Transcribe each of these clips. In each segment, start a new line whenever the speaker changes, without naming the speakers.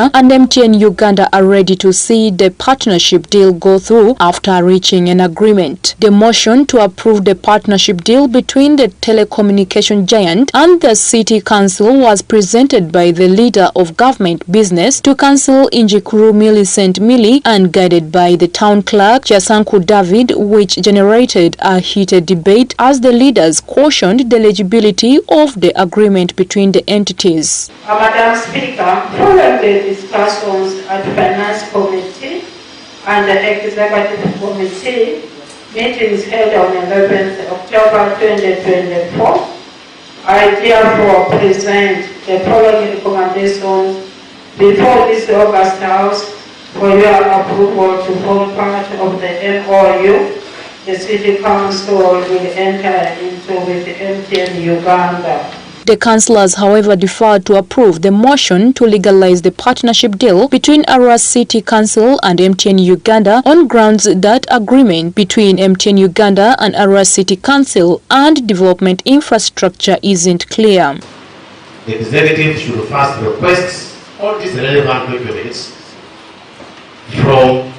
Uganda and MTN Uganda are ready to see the partnership deal go through after reaching an agreement. The motion to approve the partnership deal between the telecommunication giant and the City Council was presented by the leader of government business to Council Injikuru Millicent Mili and guided by the town clerk Jasanku David, which generated a heated debate as the leaders cautioned the legibility of the agreement between the entities.
Madam Speaker, following the discussions at the Finance Committee and the Executive Committee meetings held on 11th October 2024, I therefore present the following recommendations before this August House for your approval to form part of the MOU the City Council will enter into with MTN Uganda.
The councillors, however, deferred to approve the motion to legalize the partnership deal between Arua City Council and MTN Uganda on grounds that agreement between MTN Uganda and Arua City Council and development infrastructure isn't clear.
The executive should first request all these relevant documents from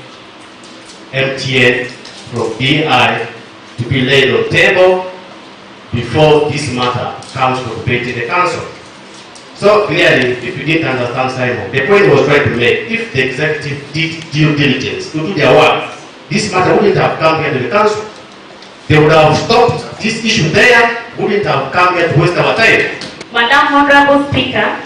MTN, from DI, to be laid on the table before this matter comes to debate in the council. So clearly, if you didn't understand Simon, the point was trying to make, if the executive did due diligence to do their work, this matter wouldn't have come here to the council. They would have stopped this issue there, wouldn't have come here to waste our time.
Madam Honorable Speaker,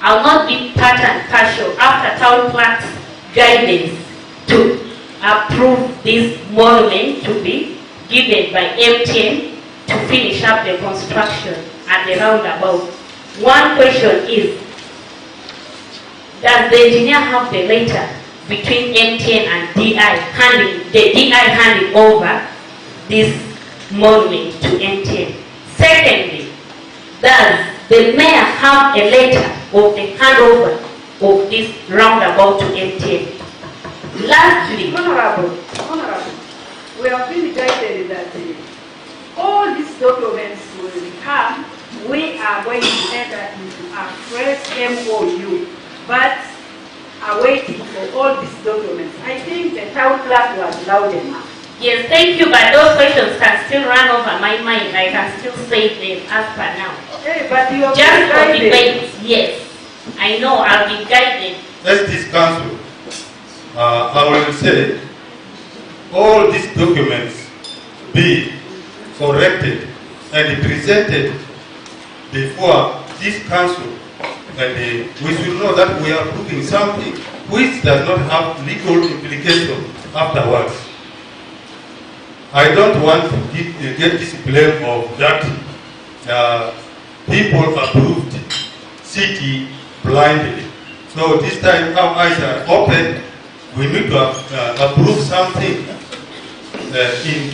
I will not be part and partial after town clerk's guidance to approve this monument to be given by MTN to finish up the construction at the roundabout. One question is, does the engineer have the letter between MTN and DI handing over this monument to MTN? Secondly, does the mayor have a letter of the handover of this roundabout to MTN? Lastly,
Honorable, we have been guided that all these documents will come. We are going to enter into a fresh MOU, but are waiting for all these documents. I think the town clerk was loud enough.
Yes, thank you, but those questions can still run over my mind. I can still say them as per now.
Okay, but you are
just for debate, yes. I know, I'll be guided.
As this council, I will say all these documents be corrected and presented before this council, and we should know that we are putting something which does not have legal implication afterwards. I don't want to get this blame of that people approved city blindly. So this time our eyes are open. We need to approve something in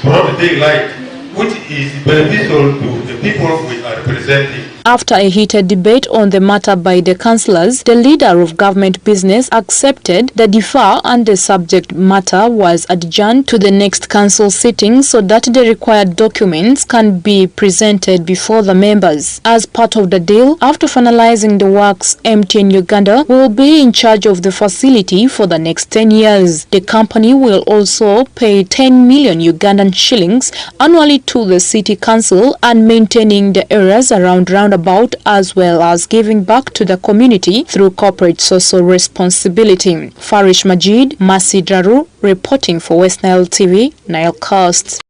broad daylight, which is beneficial to the people we are representing.
After a heated debate on the matter by the councillors, the leader of government business accepted the defer and the subject matter was adjourned to the next council sitting so that the required documents can be presented before the members. As part of the deal, after finalizing the works, MTN Uganda will be in charge of the facility for the next 10 years. The company will also pay 10 million Ugandan shillings annually to the city council and maintaining the areas around roundabout, as well as giving back to the community through corporate social responsibility. Farish Majid, Masi Draru, reporting for West Nile TV, Nilecast.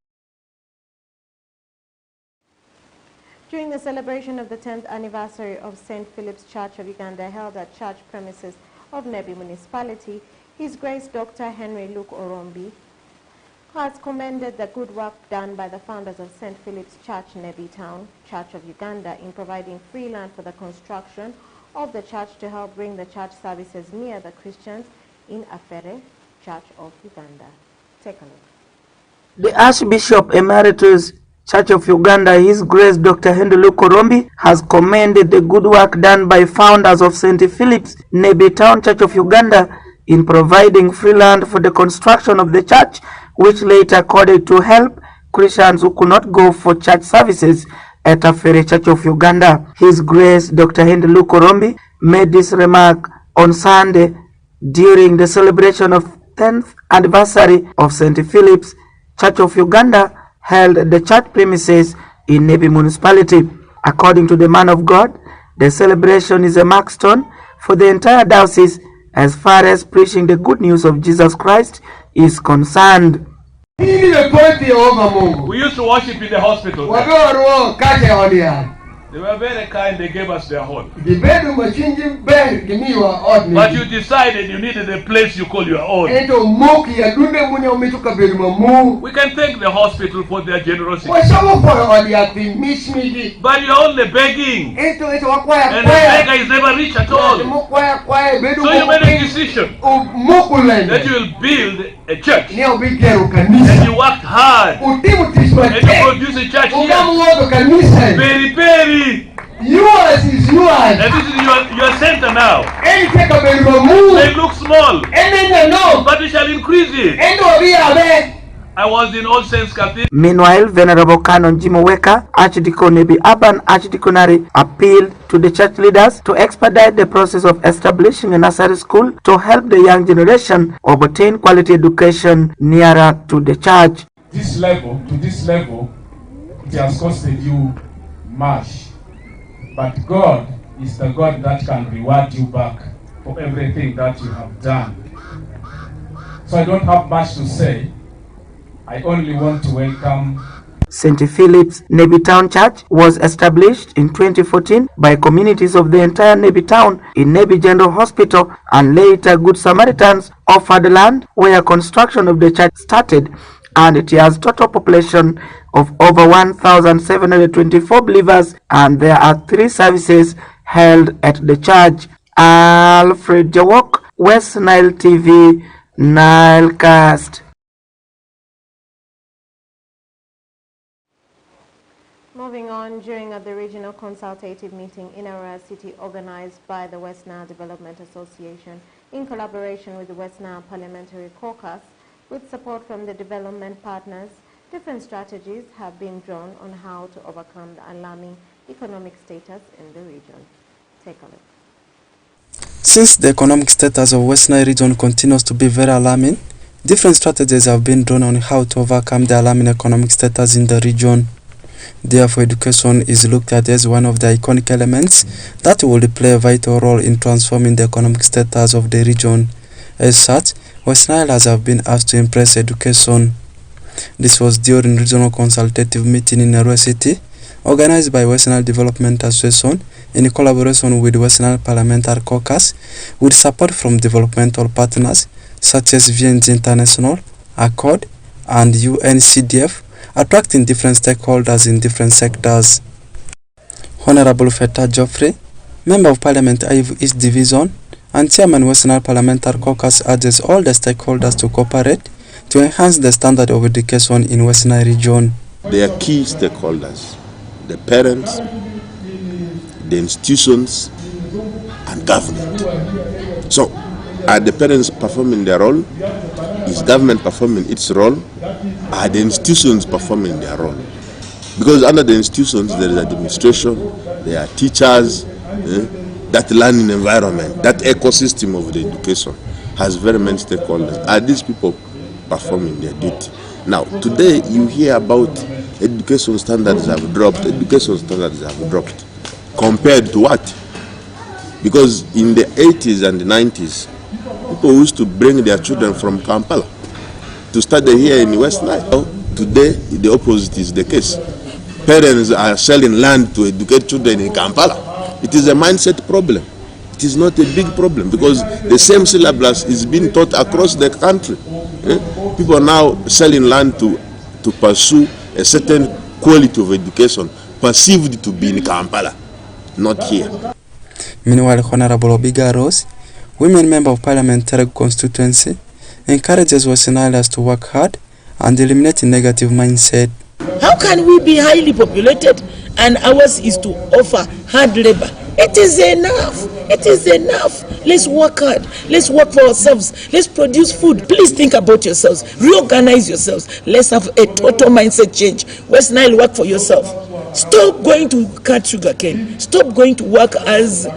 During the celebration of the 10th anniversary of St. Philip's Church of Uganda held at church premises of Nebi Municipality, His Grace Dr. Henry Luke Orombi has commended the good work done by the founders of St. Philip's Church, Nebi Town, Church of Uganda, in providing free land for the construction of the church to help bring the church services near the Christians in Afere, Church of Uganda. Take a look.
The Archbishop Emeritus, Church of Uganda, His Grace Dr. Henry Luke Orombi, has commended the good work done by founders of St. Philip's, Nebi Town, Church of Uganda, in providing free land for the construction of the church, which later accorded to help Christians who could not go for church services Etafere Church of Uganda. His Grace Dr. Henry Luke Orombi made this remark on Sunday during the celebration of 10th anniversary of St. Philip's Church of Uganda held at the church premises in Nebi Municipality. According to the man of God, the celebration is a milestone for the entire diocese as far as preaching the good news of Jesus Christ is concerned.
We used to worship in the hospital. They were very kind, they gave us their hall. But you decided you needed a place you call your own. We can thank the hospital for their generosity. But you're only begging. And the beggar is never rich at all. So you made a decision that you will build a church. And you worked hard. And you produced a church here. Very.
Yours is yours.
And this is your center now.
Any take a bit of move.
They look small.
And then no.
But we shall increase it.
And no be a
I was in All Saints Cathedral.
Meanwhile, Venerable Canon Jim Weka, Archdeacon Nebi Urban Archdeaconry, appealed to the church leaders to expedite the process of establishing a nursery school to help the young generation obtain quality education nearer to the church.
To this level, it has costed you much. But God is the God that can reward you back for everything that you have done. So I don't have much to say. I only want to welcome.
St. Philip's Nebi Town Church was established in 2014 by communities of the entire Nebi Town in Nebi General Hospital, and later Good Samaritans offered land where construction of the church started, and it has total population of over 1,724 believers, and there are 3 services held at the church. Alfred Jawok, West Nile TV, Nilecast.
Moving on, during the regional consultative meeting in Arua City organized by the West Nile Development Association in collaboration with the West Nile Parliamentary Caucus, with support from the development partners, different strategies have been drawn on how to overcome the alarming economic status in the region. Take a look.
Since the economic status of West Nile region continues to be very alarming, different strategies have been drawn on how to overcome the alarming economic status in the region. Therefore, education is looked at as one of the iconic elements that will play a vital role in transforming the economic status of the region. As such, West Nile have been asked to embrace education. This was during regional consultative meeting in Arua City, organized by West Nile Development Association in collaboration with West Nile Parliamentary Caucus, with support from developmental partners such as VNG International, Accord, and UNCDF, attracting different stakeholders in different sectors. Honorable Feta Geoffrey, Member of Parliament Ivu East Division, and Chairman West Nile Parliamentary Caucus, urges all the stakeholders to cooperate to enhance the standard of education in West Nile region.
They are key stakeholders: the parents, the institutions, and government. So, are the parents performing their role? Is government performing its role? Are the institutions performing their role? Because under the institutions there is administration, there are teachers, that learning environment, that ecosystem of the education has very many stakeholders. Are these people performing their duty? Now, today you hear about education standards have dropped. Education standards have dropped. Compared to what? Because in the 80s and the 90s, people used to bring their children from Kampala to study here in West Nile. Today, the opposite is the case. Parents are selling land to educate children in Kampala. It is a mindset problem. It is not a big problem because the same syllabus is being taught across the country. People are now selling land to pursue a certain quality of education perceived to be in Kampala, not here.
Meanwhile, Honorable Obiga Rose, Women Member of Parliament Tereg constituency, encourages West Nileers to work hard and eliminate a negative mindset.
How can we be highly populated and ours is to offer hard labor? It is enough. It is enough. Let's work hard. Let's work for ourselves. Let's produce food. Please think about yourselves. Reorganize yourselves. Let's have a total mindset change. West Nile, work for yourself. Stop going to cut sugarcane. Stop going to work as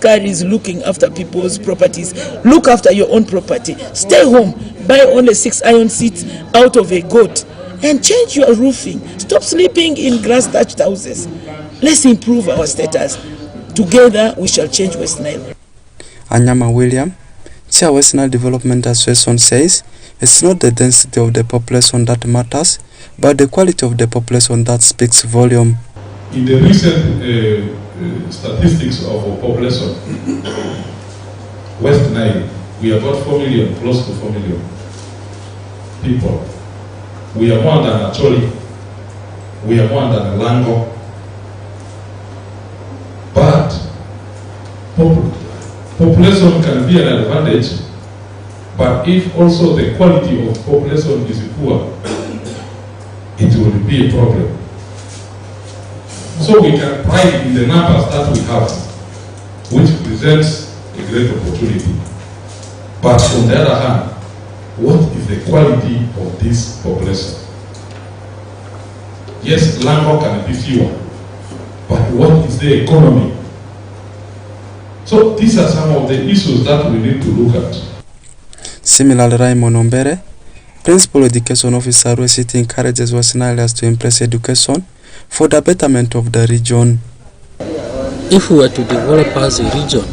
carries looking after people's properties. Look after your own property. Stay home. Buy only 6 iron seats out of a goat and change your roofing. Stop sleeping in grass-thatched houses. Let's improve our status. Together, we shall change West Nile.
Anyama William, Chair West Nile Development Association, says it's not the density of the population that matters, but the quality of the population that speaks volume.
In the recent statistics of our population, West Nile, we are about 4 million, close to 4 million people. We are more than Acholi. We are more than Lango. But population can be an advantage, but if also the quality of population is poor, it will be a problem. So we can pride in the numbers that we have, which presents a great opportunity. But on the other hand, what is the quality of this population? Yes, Lango can be fewer, but what is the economy? So these are some of the issues that we need to look at.
Similarly, Raymond Ombere, Principal Education Officer, City encourages West Nileans to embrace education for the betterment of the region.
If we were to develop as a region,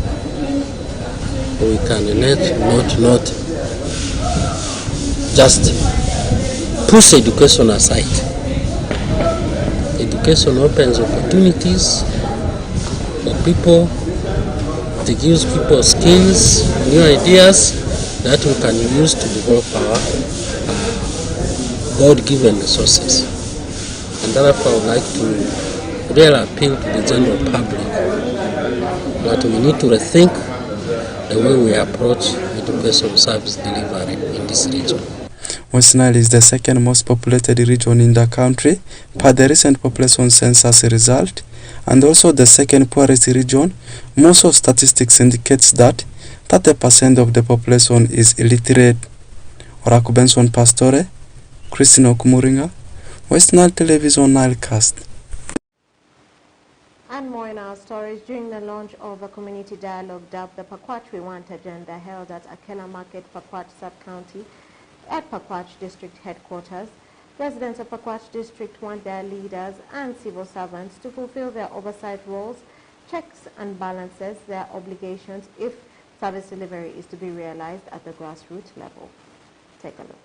we can not just push education aside. Education opens opportunities for people. It gives people skills, new ideas that we can use to develop our God-given resources. And therefore I would like to really appeal to the general public that we need to rethink the way we approach education service delivery in this region.
West Nile is the second most populated region in the country per the recent population census result, and also the second poorest region. Most of statistics indicates that 30% of the population is illiterate. Oraku Benson Pastore, Christine Okumuringa, West Nile Television Nilecast.
And more in our stories. During the launch of a community dialogue dubbed the Pakwach We Want agenda held at Akela Market, Pakwach Sub-County at Pakwach District Headquarters, residents of Pakwach District want their leaders and civil servants to fulfill their oversight roles, checks and balances their obligations if service delivery is to be realized at the grassroots level. Take a look.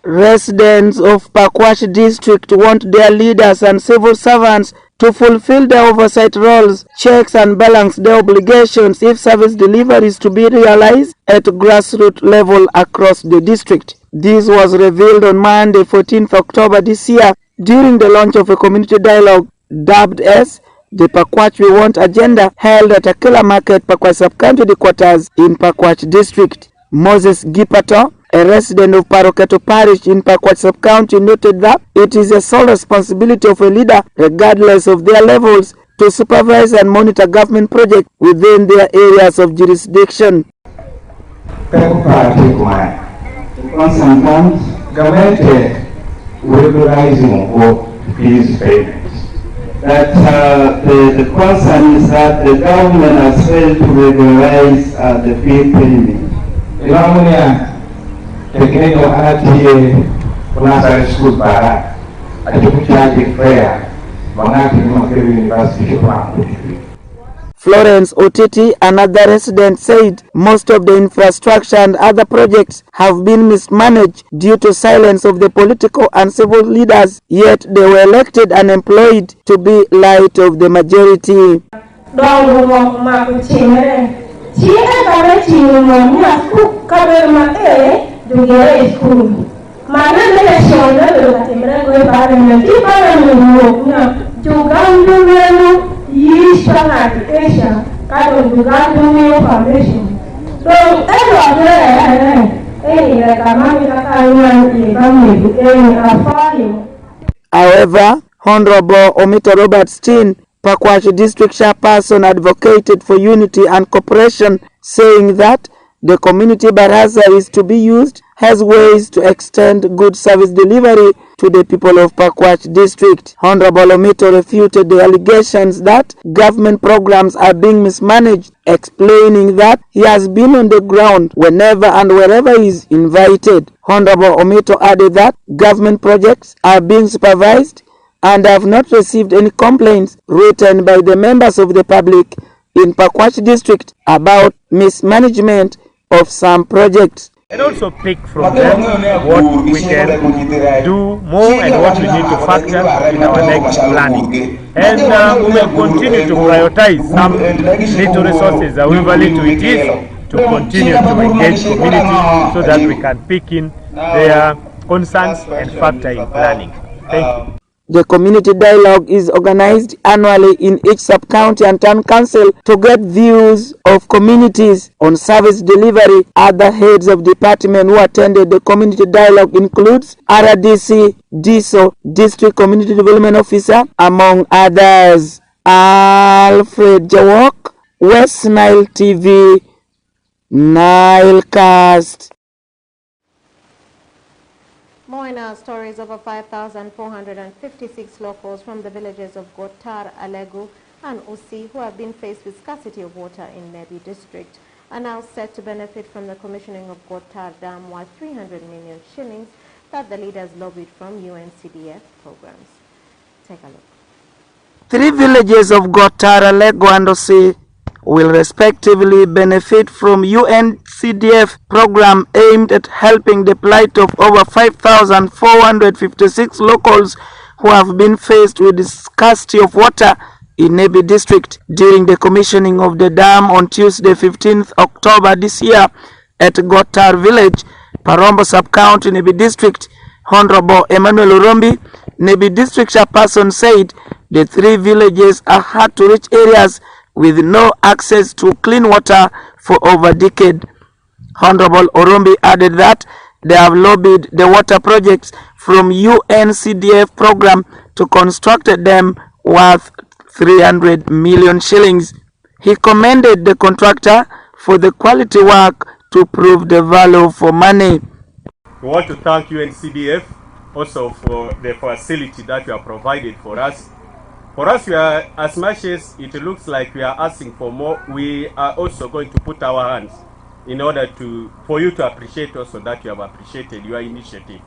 Residents of Pakwach District want their leaders and civil servants to fulfill their oversight roles, checks and balance their obligations if service delivery is to be realized at grassroots level across the district. This was revealed on Monday, 14th October this year during the launch of a community dialogue dubbed as the Pakwach We Want agenda held at Akela Market, Pakwach Sub-County Headquarters in Pakwach District. Moses Gipato, a resident of Paroketo Parish in Pakwach Sub-County, noted that it is a sole responsibility of a leader, regardless of their levels, to supervise and monitor government projects within their areas of jurisdiction.
Sometimes government regularizing of these payments. That the concern is that the government has failed to regularize the fee payment. Tekniko anati kunasa school bara atukuchaji prayer mangati Makerere University
Florence Otiti, another resident, said most of the infrastructure and other projects have been mismanaged due to silence of the political and civil leaders, yet they were elected and employed to be light of the majority. However, Honorable Omito Robert Steen, Pakwach District Chairperson, advocated for unity and cooperation, saying that the community baraza is to be used has ways to extend good service delivery to the people of Pakwach district. Honorable Omito refuted the allegations that government programs are being mismanaged, explaining that he has been on the ground whenever and wherever he is invited. Honorable Omito added that government projects are being supervised and have not received any complaints written by the members of the public in Pakwach district about mismanagement of some projects.
And also pick from them what we can do more and what we need to factor in our next planning. And we will continue to prioritize some little resources, however little it is, to continue to engage community so that we can pick in their concerns and factor in planning. Thank you.
The community dialogue is organized annually in each sub-county and town council to get views of communities on service delivery. Other heads of department who attended the community dialogue includes RDC, DISO, District Community Development Officer, among others. Alfred Jawok, West Nile TV, Nilecast.
More in our stories, over 5,456 locals from the villages of Gotar, Alegu and Usi who have been faced with scarcity of water in Nebi district are now set to benefit from the commissioning of Gotar Dam worth 300 million shillings that the leaders lobbied from UNCDF programs. Take a look.
3 villages of Gotar, Alegu and Usi will respectively benefit from UNCDF program aimed at helping the plight of over 5,456 locals who have been faced with the scarcity of water in Nebi district. During the commissioning of the dam on Tuesday 15th October this year at Gotar village, Parombo sub-county, Nebi district, Honorable Emmanuel Urombi, Nebi district chairperson, said the 3 villages are hard to reach areas with no access to clean water for over a decade. Honorable Orombi added that they have lobbied the water projects from UNCDF program to construct them worth 300 million shillings. He commended the contractor for the quality work to prove the value for money.
We want to thank UNCDF also for the facility that you have provided for us. For us, we are, as much as it looks like we are asking for more, we are also going to put our hands in order for you to appreciate also that you have appreciated your initiative.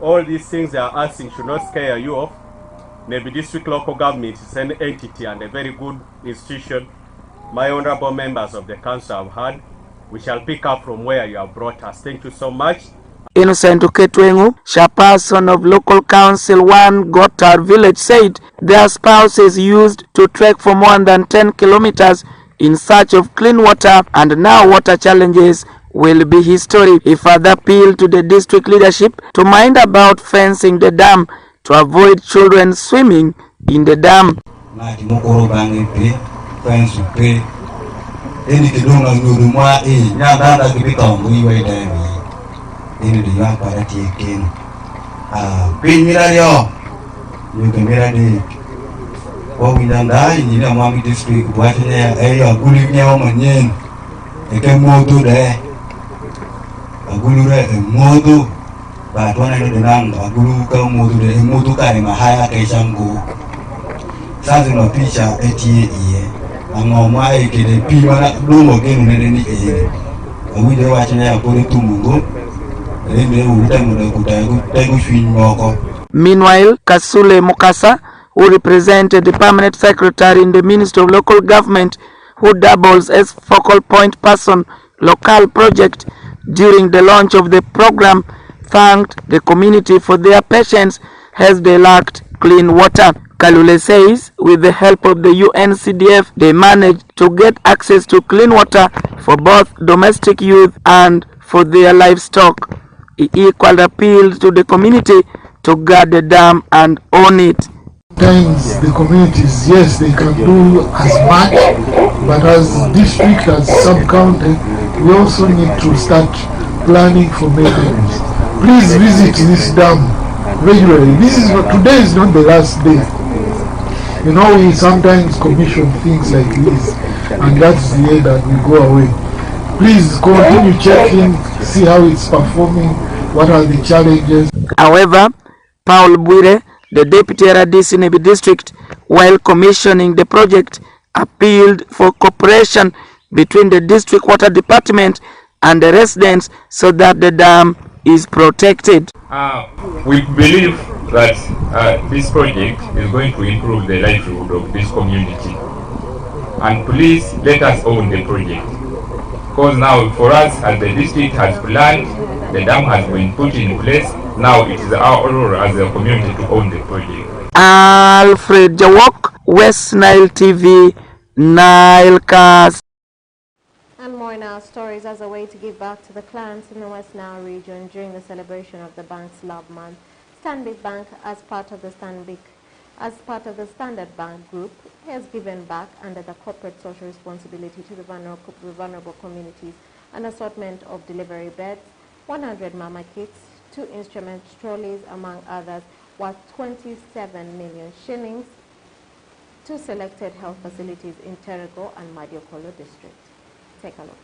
All these things they are asking should not scare you off. Maybe district local government is an entity and a very good institution. My honorable members of the council have heard. We shall pick up from where you have brought us. Thank you so much.
Innocent Uketwengu, chairperson of local council 1 Gotar village, said their spouses used to trek for more than 10 kilometers in search of clean water, and now water challenges will be history. He further appealed to the district leadership to mind about fencing the dam to avoid children swimming in the dam.
Ini di yang pada tiekin, penmirayo, juga miradi, oh minanda ini nama mi district buatnya, gulirnya omanyen, modu deh, gulure modu, batuan ada dengan gulu ke modu deh, modu kari mahaya keisanggu, saat itu picha iya, angomai kini pimana belum mungkin ini ini, kami dewasanya boleh tunggu.
Meanwhile, Kasule Mukasa, who represented the permanent secretary in the Ministry of Local Government, who doubles as focal point person local project during the launch of the program, thanked the community for their patience as they lacked clean water. Kalule says with the help of the UNCDF, they managed to get access to clean water for both domestic youth and for their livestock. He equal appeal to the community to guard the dam and own it.
Sometimes the communities, yes, they can do as much, but as district, as sub-county, we also need to start planning for maintenance. Please visit this dam regularly. Today is not the last day. You know, we sometimes commission things like this, and that's the day that we go away. please continue checking, see how it's performing, what are the challenges.
However, Paul Bwire, the Deputy RDC Nebi District, while commissioning the project, appealed for cooperation between the District Water Department and the residents so that the dam is protected.
We believe that this project is going to improve the livelihood of this community. And please let us own the project. Because now for us, as the district has planned, the dam has been put in place. Now it is our role as a community to own the project.
Alfred Jawok, West Nile TV, Nile Cast.
And more in our stories. As a way to give back to the clients in the West Nile region during the celebration of the bank's Love Month, Stanbic Bank, as part of the Standard Bank Group, has given back under the corporate social responsibility to the vulnerable communities an assortment of delivery beds, 100 mama kits, 2 instrument trolleys, among others, worth 27 million shillings to selected health facilities in Terego and Madiokolo district. Take a look.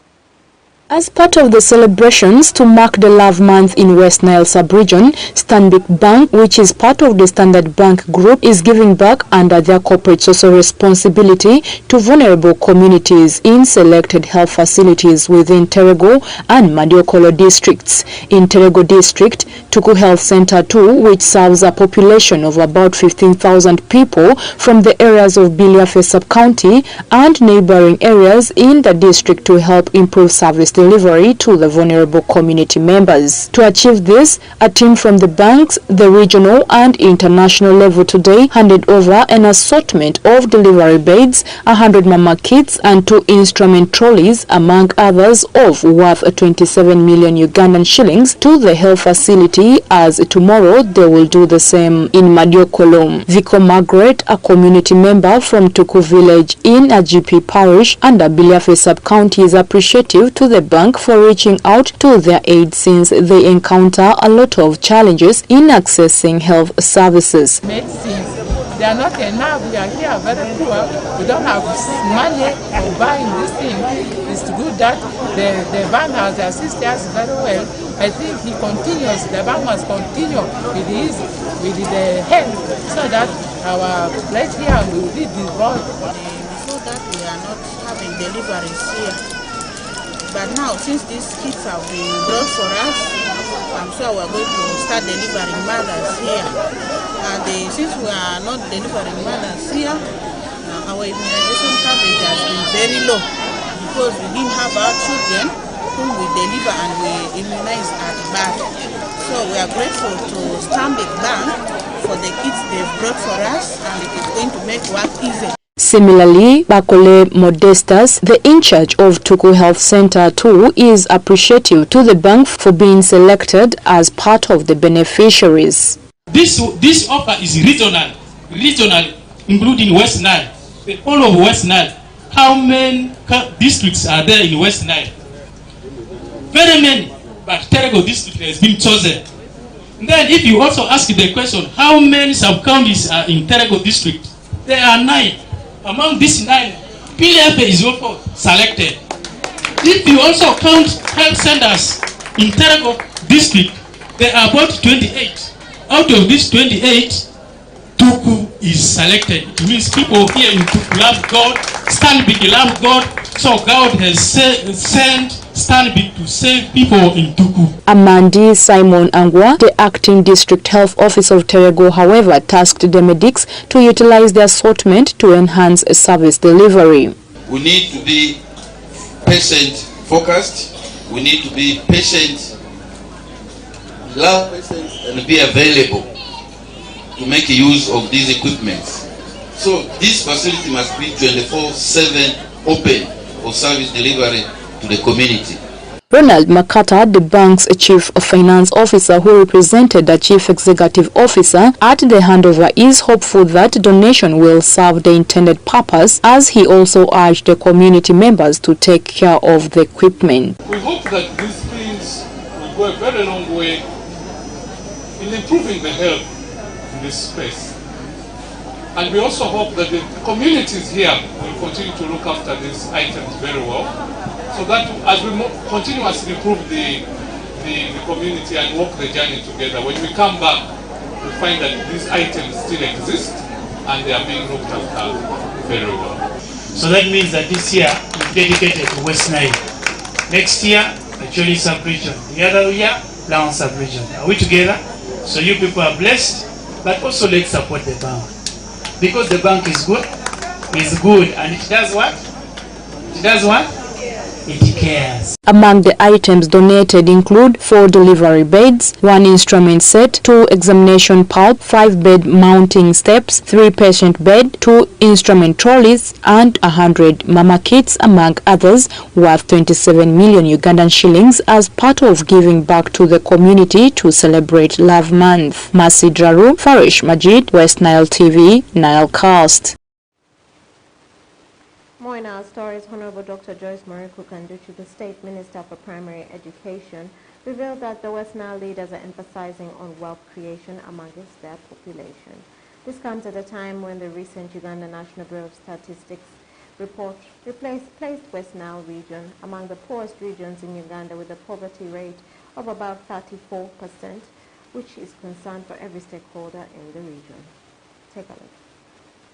As part of the celebrations to mark the Love Month in West Nile sub-region, Stanbic Bank, which is part of the Standard Bank Group, is giving back under their corporate social responsibility to vulnerable communities in selected health facilities within Terego and Madiokolo districts. In Terego district, Tuku Health Center 2, which serves a population of about 15,000 people from the areas of Biliafe sub-county and neighboring areas in the district to help improve service delivery to the vulnerable community members. To achieve this, a team from the banks, the regional and international level today handed over an assortment of delivery beds, 100 mama kits and 2 instrument trolleys, among others, of worth 27 million Ugandan shillings to the health facility, as tomorrow they will do the same in Madiokolo. Vico Margaret, a community member from Tuku village in a GP parish under Biliafe sub-county, is appreciative to the bank for reaching out to their aid since they encounter a lot of challenges in accessing health services.
Medicines, they are not enough. We are here very poor. We don't have money for buying this thing. It's good that the bank has assisted us very well. I think the bank must continue with the help so that our place here will be developed.
So that we are not having deliveries here. But now, since these kits have been brought for us, I'm sure we're going to start delivering mothers here. And since we are not delivering mothers here, our immunization coverage has been very low because we didn't have our children whom we deliver and we immunize at birth. So we are grateful to Stanbic Bank for the kits they've brought for us, and it is going to make work easy.
Similarly, Bakole Modestas, the in charge of Tuku Health Center 2, is appreciative to the bank for being selected as part of the beneficiaries.
This offer is regional, including West Nile, the whole of West Nile. How many districts are there in West Nile? Very many, but Terego district has been chosen. And then if you also ask the question, how many sub-counties are in Terego district? There are 9. Among these 9, PLF is also selected. If you also count health centers in Terego district, there are about 28. Out of these 28, Tuku is selected. It means people here in Tuku love God, Stanbic love God, so God has sent Stanbic to save people in Tuku.
Amandi Simon Angwa, the acting district health officer of Terego, however, tasked the medics to utilize the assortment to enhance service delivery.
We need to be patient-focused. We need to be patient, love patients, and be available to make use of these equipments. So this facility must be 24/7 open for service delivery to the community.
Ronald Makata, the bank's chief finance officer who represented the chief executive officer at the handover, is hopeful that donation will serve the intended purpose, as he also urged the community members to take care of the equipment.
We hope that these things will go a very long way in improving the health in this space. And we also hope that the communities here will continue to look after these items very well,
so that as we continuously improve the community and walk the journey together, when we come back, we find that these items still exist and they are being looked after very well.
So that means that this year is dedicated to West Nile. Next year, actually sub-region. The other year, Laon sub-region. Are we together? So you people are blessed, but also let's support the bank. Because the bank is good, and it does what? It does what? It cares.
Among the items donated include 4 delivery beds, 1 instrument set, 2 examination pulp, 5 bed mounting steps, 3 patient bed, 2 instrument trolleys, and 100 mama kits, among others, worth 27 million Ugandan shillings as part of giving back to the community to celebrate Love Month. Mercy Draru, Farish Majid, West Nile TV, Nilecast.
More in our stories, Honorable Dr. Joyce Mariku Kanduchi, the State Minister for Primary Education, revealed that the West Nile leaders are emphasizing on wealth creation amongst their population. This comes at a time when the recent Uganda National Bureau of Statistics report placed West Nile region among the poorest regions in Uganda with a poverty rate of about 34%, which is concern for every stakeholder in the region. Take a look.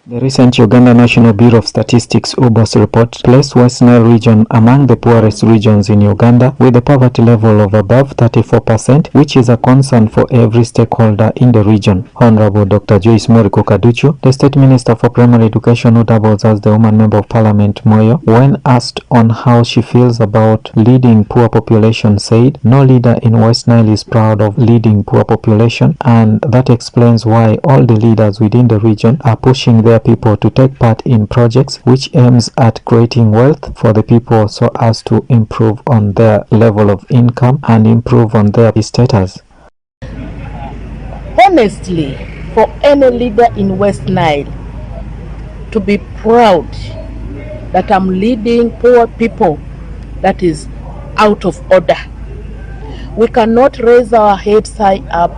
The recent Uganda National Bureau of Statistics UBOS report placed West Nile region among the poorest regions in Uganda with a poverty level of above 34%, which is a concern for every stakeholder in the region. Honorable Dr. Joyce Mariku Kanduchi, the State Minister for Primary Education who doubles as the Woman Member of Parliament Moyo, when asked on how she feels about leading poor population, said no leader in West Nile is proud of leading poor population, and that explains why all the leaders within the region are pushing their people to take part in projects which aims at creating wealth for the people so as to improve on their level of income and improve on their status.
Honestly, for any leader in West Nile to be proud that I'm leading poor people, that is out of order. We cannot raise our heads high up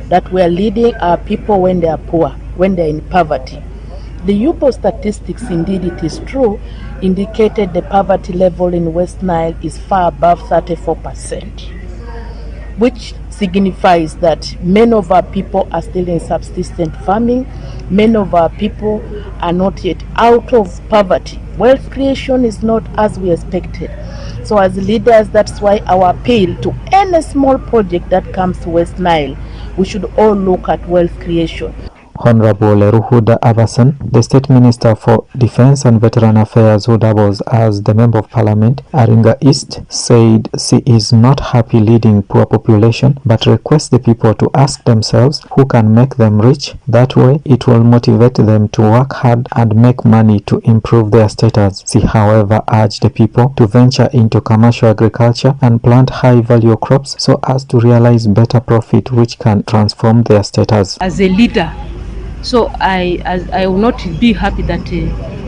that we are leading our people when they are poor, when they are in poverty. The UBO statistics, indeed it is true, indicated the poverty level in West Nile is far above 34%, which signifies that many of our people are still in subsistence farming, many of our people are not yet out of poverty. Wealth creation is not as we expected. So as leaders, that's why our appeal to any small project that comes to West Nile, we should all look at wealth creation.
Honorable Ruhuda Abasan, the State Minister for Defense and Veteran Affairs who doubles as the Member of Parliament, Aringa East, said she is not happy leading poor population but requests the people to ask themselves who can make them rich. That way it will motivate them to work hard and make money to improve their status. She however urged the people to venture into commercial agriculture and plant high value crops so as to realize better profit which can transform their status.
As a leader, so I will not be happy that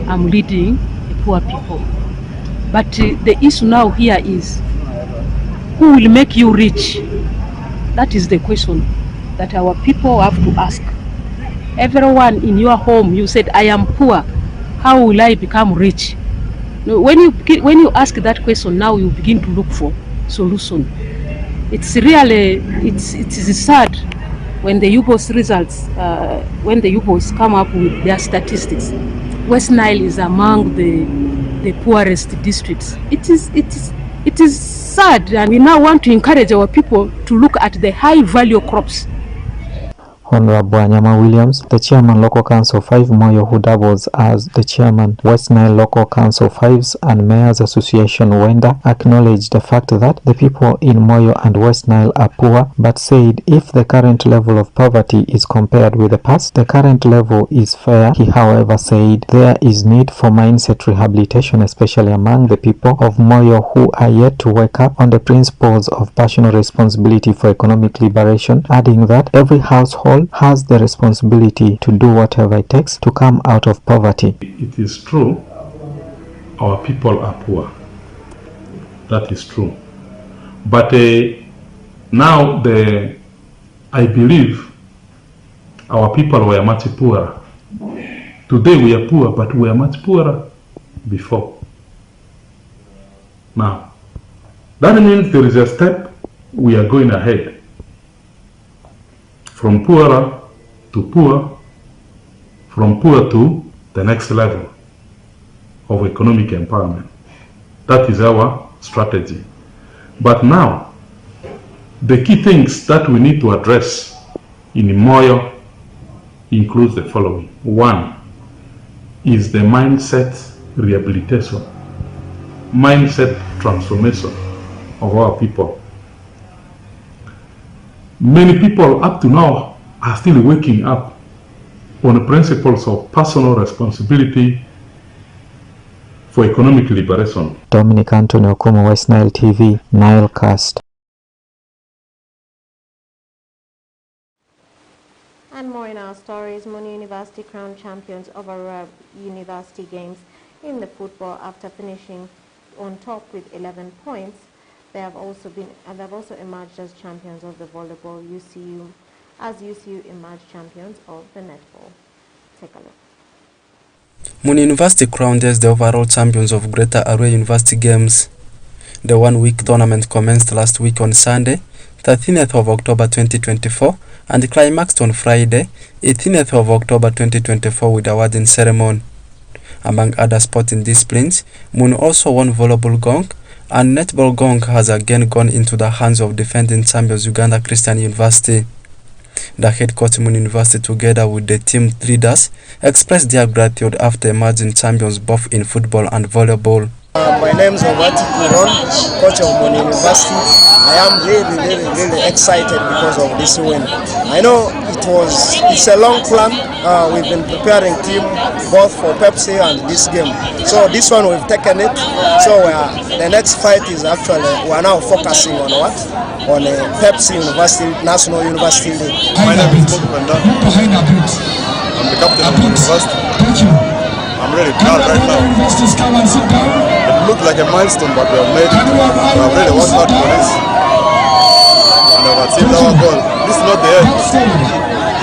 I'm leading the poor people. But the issue now here is, who will make you rich? That is the question that our people have to ask. Everyone in your home, you said, I am poor. How will I become rich? When you ask that question, now you begin to look for solution. It's really, it is sad when the UBOS results, when the UBOS come up with their statistics. West Nile is among the poorest districts. It is sad, and we now want to encourage our people to look at the high value crops.
Honorable Anyama Williams, the Chairman Local Council 5 Moyo, who doubles as the Chairman West Nile Local Council 5s and Mayors Association Wenda, acknowledged the fact that the people in Moyo and West Nile are poor, but said if the current level of poverty is compared with the past, the current level is fair. He however said there is need for mindset rehabilitation, especially among the people of Moyo who are yet to wake up on the principles of personal responsibility for economic liberation, adding that every household has the responsibility to do whatever it takes to come out of poverty.
It is true, our people are poor. That is true. But now I believe our people were much poorer. Today we are poor, but we are much poorer before. Now, that means there is a step we are going ahead from poorer to poor, from poor to the next level of economic empowerment. That is our strategy. But now, the key things that we need to address in Moyo includes the following. One is the mindset rehabilitation, mindset transformation of our people. Many people up to now are still waking up on the principles of personal responsibility for economic liberation.
Dominic Anthony Okumu, West Nile TV, Nile Cast.
And more in our stories. Muni University crowned champions of Aurora University Games in the football after finishing on top with 11 points. They have also emerged as champions of the volleyball. UCU emerged champions of the netball. Take a look.
Muni University crowned as the overall champions of Greater Aurora University Games. The one-week tournament commenced last week on Sunday, 13th of October 2024, and climaxed on Friday, 18th of October 2024 with awarding ceremony. Among other sporting disciplines, Muni also won volleyball gong, and netball gong has again gone into the hands of defending champions Uganda Christian University. The head coach Muni University, together with the team leaders, expressed their gratitude after emerging champions both in football and volleyball.
My name is Obati Kuron, coach of Muni University. I am really excited because of this win. I know it's a long plan. We've been preparing team both for Pepsi and this game. So this one we've taken it. So the next fight is actually, we are now focusing on what? On a Pepsi University, National University League.
My name is Bob Penda. I'm the captain of the university. I'm really proud right now. It looked like a milestone, but we have made it. We have really worked hard for this. And we have achieved our goal. This is not the end.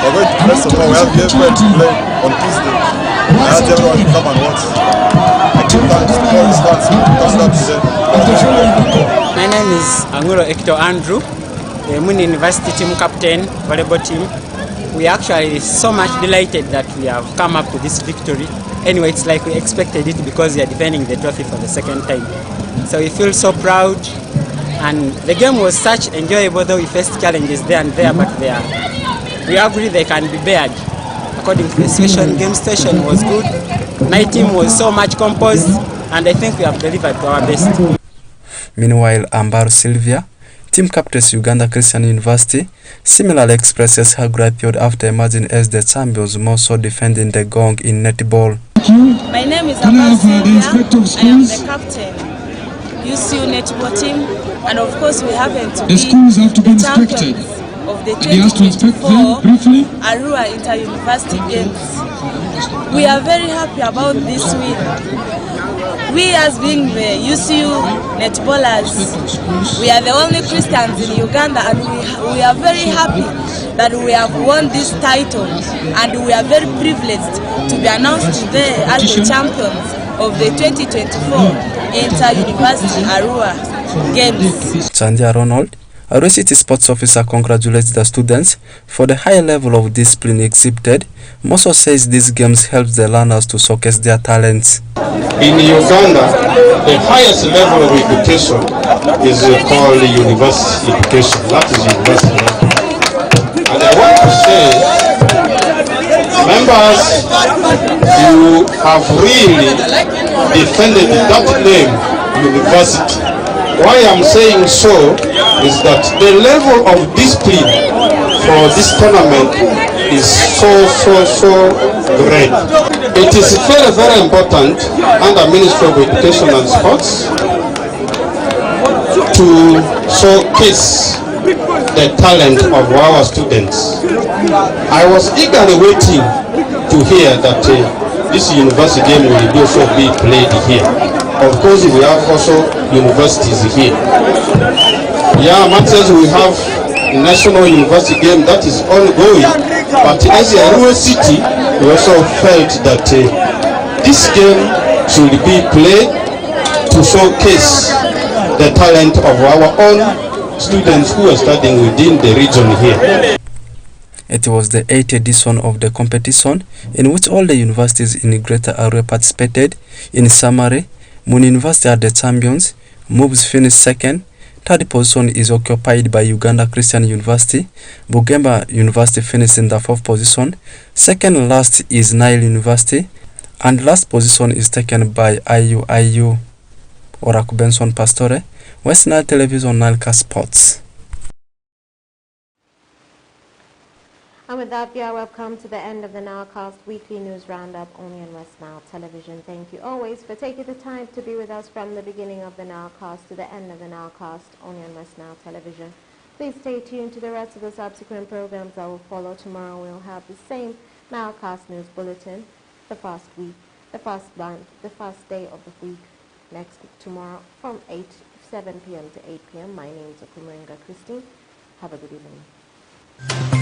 We're going to play some more. We have the FL to play on Tuesday. I urge everyone to come and watch. I give thanks to all the fans who turned up today.
My name is Anguro Hector Andrew, the Muni University team captain, volleyball team. We are actually so much delighted that we have come up with this victory. Anyway, it's like we expected it because we are defending the trophy for the second time. So we feel so proud, and the game was such enjoyable, though we faced challenges there and there, but we agree they can be bared. According to the session, game session was good. My team was so much composed, and I think we have delivered to our best.
Meanwhile, Ambar Sylvia, team captain Uganda Christian University, similarly expresses her gratitude after emerging as the champions, more so defending the gong in netball.
My name is Ambar Sylvia. I am the captain, UCU netball team, and of course we happen to be the champions of the 2024 Arua Inter-University Games. We are very happy about this win. We, as being the UCU netballers, we are the only Christians in Uganda, and we are very happy that we have won this title, and we are very privileged to be announced today as the champions of the 2024 Inter-University Arua Games.
Chandia Ronald, Arua City Sports Officer, congratulates the students for the high level of discipline exhibited. Moso says these games help the learners to showcase their talents.
In Uganda, the highest level of education is called university education. That is university level. And I want to say, members, you have really defended that name, university. Why I'm saying so is that the level of discipline for this tournament is so great. It is very important under Ministry of Education and Sports to showcase the talent of our students. I was eagerly waiting to hear that this university game will also be played here. Of course, we have also universities here. Yeah, Martins, we have national university game that is ongoing, but as a Arua City, we also felt that this game should be played to showcase the talent of our own students who are studying within the region here.
It was the 8th edition of the competition in which all the universities in Greater Area participated. In summary, Muni University are the champions, MUBS finished second, third position is occupied by Uganda Christian University, Bugemba University finished in the 4th position, second last is NILE University, and last position is taken by IUIU. Oraku Benson Pastore, West Nile Television, Nileka Sports.
And with that, we have come to the end of the Nilecast Weekly News Roundup only on West Nile Television. Thank you always for taking the time to be with us from the beginning of the Nilecast to the end of the Nilecast only on West Nile Television. Please stay tuned to the rest of the subsequent programs that will follow. Tomorrow we'll have the same Nilecast News Bulletin, the first day of the week, tomorrow from 7 p.m. to 8 p.m. My name is Okumaringa Christine. Have a good evening.